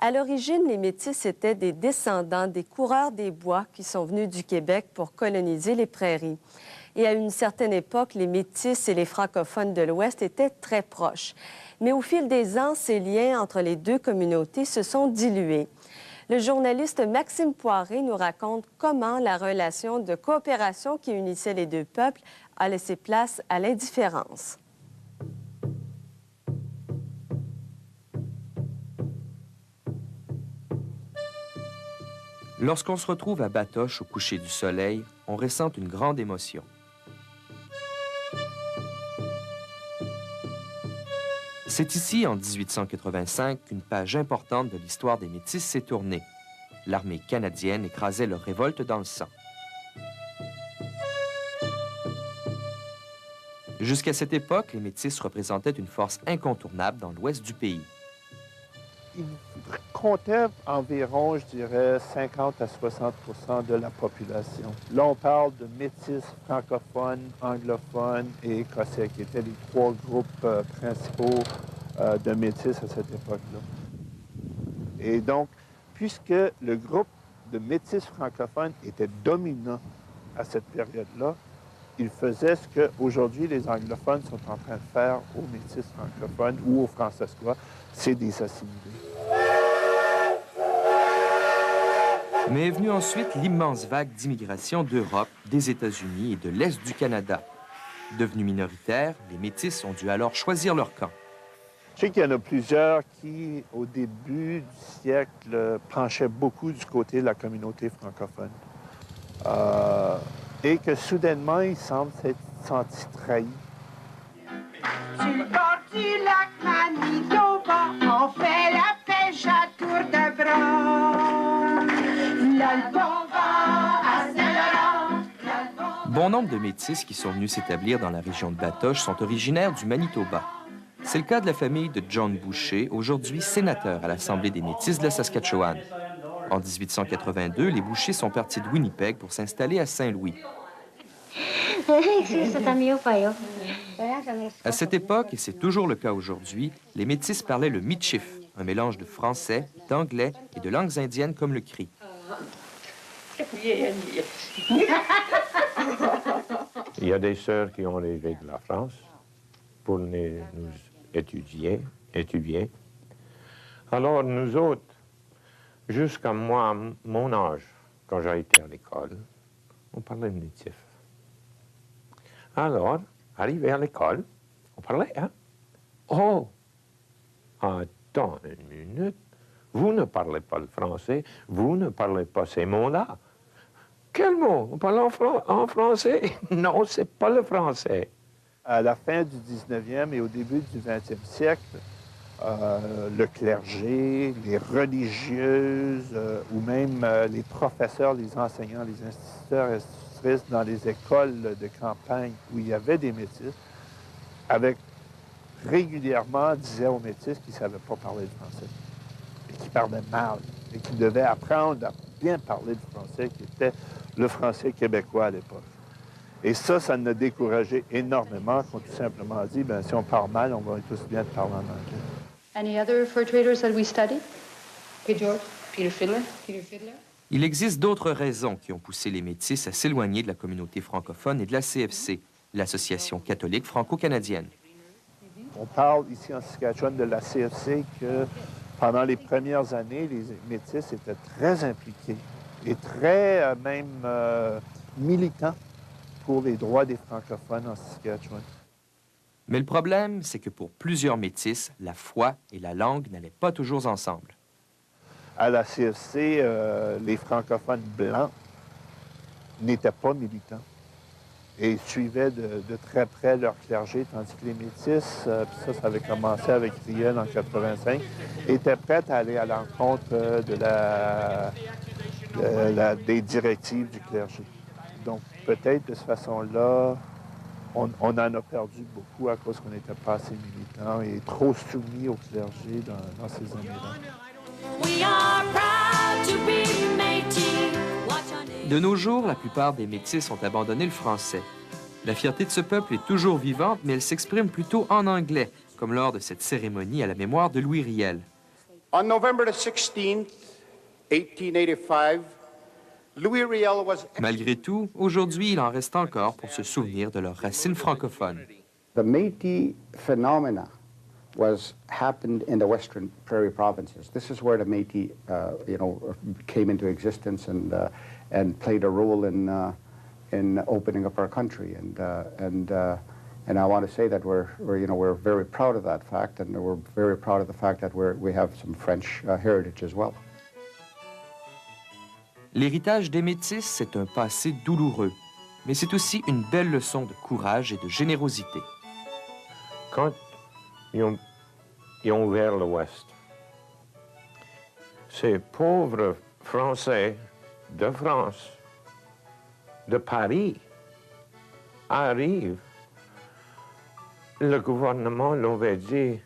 À l'origine, les Métis étaient des descendants des coureurs des bois qui sont venus du Québec pour coloniser les prairies. Et à une certaine époque, les Métis et les francophones de l'Ouest étaient très proches. Mais au fil des ans, ces liens entre les deux communautés se sont dilués. Le journaliste Maxime Poiré nous raconte comment la relation de coopération qui unissait les deux peuples a laissé place à l'indifférence. Lorsqu'on se retrouve à Batoche au coucher du soleil, on ressent une grande émotion. C'est ici, en 1885, qu'une page importante de l'histoire des Métis s'est tournée. L'armée canadienne écrasait leur révolte dans le sang. Jusqu'à cette époque, les Métis représentaient une force incontournable dans l'ouest du pays. Ils comptaient environ, je dirais, 50 à 60% de la population. Là, on parle de métis francophones, anglophones et écossais, qui étaient les trois groupes principaux de métis à cette époque-là. Et donc, puisque le groupe de métis francophones était dominant à cette période-là, il faisait ce qu'aujourd'hui les anglophones sont en train de faire aux métis francophones ou aux francescois, c'est des assimilés. Mais est venue ensuite l'immense vague d'immigration d'Europe, des États-Unis et de l'Est du Canada. Devenus minoritaires, les Métis ont dû alors choisir leur camp. Je sais qu'il y en a plusieurs qui, au début du siècle, penchaient beaucoup du côté de la communauté francophone. Et que soudainement, ils semblent s'être sentis trahis. Sur le bord du lac Manitoba, on fait la pêche à tour de bras. Là, le bon vent à Saint-Laurent. Bon nombre de Métis qui sont venus s'établir dans la région de Batoche sont originaires du Manitoba. C'est le cas de la famille de John Boucher, aujourd'hui sénateur à l'Assemblée des Métis de la Saskatchewan. En 1882, les Bouchers sont partis de Winnipeg pour s'installer à Saint-Louis. À cette époque, et c'est toujours le cas aujourd'hui, les Métis parlaient le Michif, un mélange de français, d'anglais et de langues indiennes comme le cri. Il y a des sœurs qui ont arrivé de la France pour nous étudier. Alors, nous autres, jusqu'à moi, mon âge, quand j'ai été à l'école, on parlait métis. Alors, arrivé à l'école, on parlait, hein? Oh! Attends une minute. Vous ne parlez pas le français, vous ne parlez pas ces mots-là. Quel mot? On parle en français? Non, c'est pas le français. À la fin du 19e et au début du 20e siècle, le clergé, les religieuses ou même les professeurs, les enseignants, les instituteurs et institutrices dans les écoles de campagne où il y avait des métis, régulièrement disaient aux métis qu'ils ne savaient pas parler le français et qu'ils parlaient mal et qu'ils devaient apprendre à bien parler le français qui était le français québécois à l'époque. Et ça nous a découragé énormément, qu'on tout simplement dit, bien, si on parle mal, on va tous bien parler en anglais. Any other fur traders that we studied? Hey, George, Peter Fiddler? Il existe d'autres raisons qui ont poussé les Métis à s'éloigner de la communauté francophone et de la CFC, l'Association catholique franco-canadienne. On parle ici en Saskatchewan de la CFC que pendant les premières années, les Métis étaient très impliqués et très militants pour les droits des francophones en Saskatchewan. Mais le problème, c'est que pour plusieurs Métis, la foi et la langue n'allaient pas toujours ensemble. À la CFC, les francophones blancs n'étaient pas militants et suivaient de très près leur clergé, tandis que les Métis, puis ça avait commencé avec Riel en 85, étaient prêts à aller à l'encontre des directives du clergé. Donc, peut-être de cette façon-là, on en a perdu beaucoup à cause qu'on n'était pas assez militants et trop soumis au clergé dans ces années-là. De nos jours, la plupart des Métis ont abandonné le français. La fierté de ce peuple est toujours vivante, mais elle s'exprime plutôt en anglais, comme lors de cette cérémonie à la mémoire de Louis Riel. On November the 16th, 1885, Louis Riel was... Malgré tout, aujourd'hui, il en reste encore pour se souvenir de leurs racines francophones. The Métis phenomena happened in the western prairie provinces. This is where the Métis, came into existence and played a role in opening up our country. And I want to say that we're very proud of that fact, and we're very proud of the fact that we have some French heritage as well. L'héritage des Métis, c'est un passé douloureux, mais c'est aussi une belle leçon de courage et de générosité. Quand ils ont ouvert l'Ouest, ces pauvres Français de France, de Paris, arrivent. Le gouvernement l'avait dit,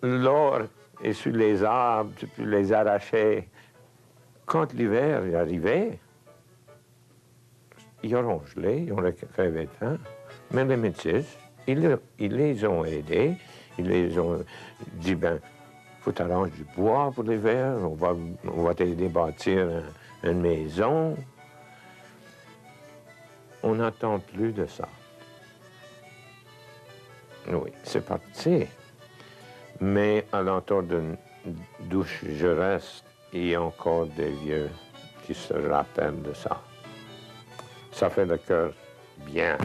l'or est sur les arbres, tu peux les arracher. Quand l'hiver est arrivé, ils ont gelé, ils ont crevé de faim. Mais les Métis, ils les ont aidés, ils les ont dit, faut t'arranger du bois pour l'hiver, on va t'aider à bâtir une maison. On n'attend plus de ça. Oui, c'est parti. Mais à l'entour d'où je reste, il y a encore des vieux qui se rappellent de ça. Ça fait le cœur bien.